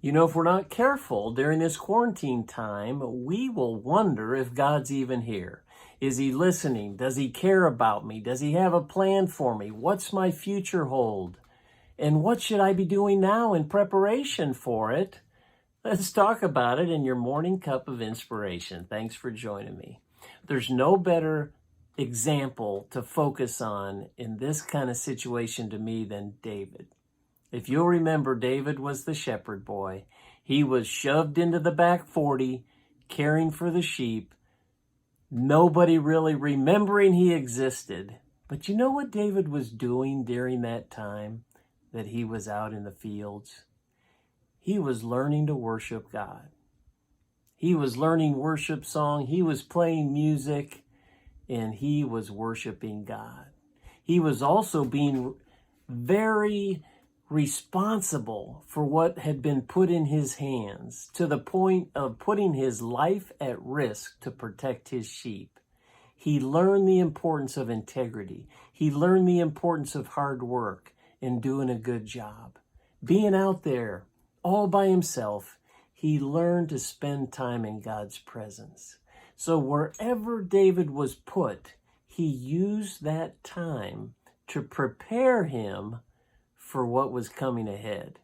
If we're not careful during this quarantine time, we will wonder if God's even here. Is he listening? Does he care about me? Does he have a plan for me? What's my future hold? And what should I be doing now in preparation for it? Let's talk about it in your morning cup of inspiration. Thanks for joining me. There's no better example to focus on in this kind of situation to me than David. If you'll remember, David was the shepherd boy. He was shoved into the back 40, caring for the sheep. Nobody really remembering he existed. But you know what David was doing during that time that he was out in the fields? He was learning to worship God. He was learning worship song. He was playing music, and he was worshiping God. He was also being very responsible for what had been put in his hands, to the point of putting his life at risk to protect his sheep. He learned the importance of integrity. He learned the importance of hard work and doing a good job. Being out there all by himself, he learned to spend time in God's presence. So wherever David was put, he used that time to prepare him for what was coming ahead.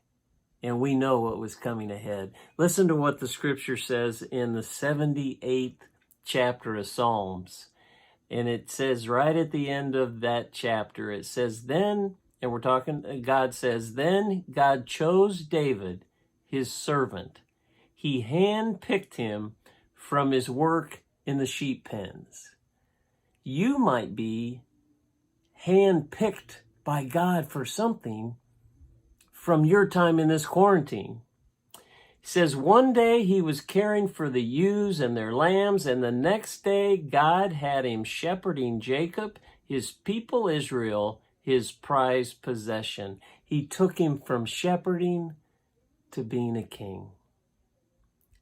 And we know what was coming ahead. Listen to what the scripture says in the 78th chapter of Psalms. And it says right at the end of that chapter, it says, then, and God says, then God chose David, his servant. He handpicked him from his work in the sheep pens. You might be handpicked by God for something from your time in this quarantine. He says one day he was caring for the ewes and their lambs, and the next day God had him shepherding Jacob, his people Israel, his prized possession. He took him from shepherding to being a king.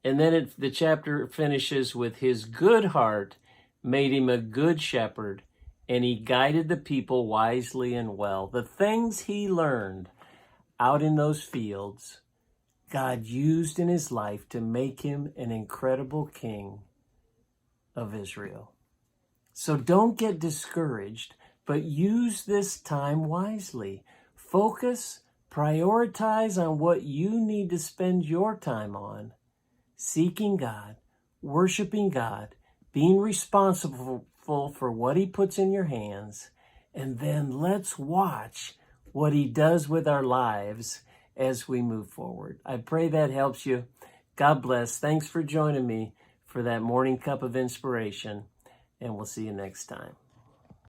And then the chapter finishes with his good heart made him a good shepherd, and he guided the people wisely and well. The things he learned out in those fields, God used in his life to make him an incredible king of Israel. So don't get discouraged, but use this time wisely. Focus, prioritize on what you need to spend your time on. Seeking God, worshiping God, being responsible for what he puts in your hands, and then let's watch what he does with our lives as we move forward. I pray that helps you. God bless. Thanks for joining me for that morning cup of inspiration, and we'll see you next time.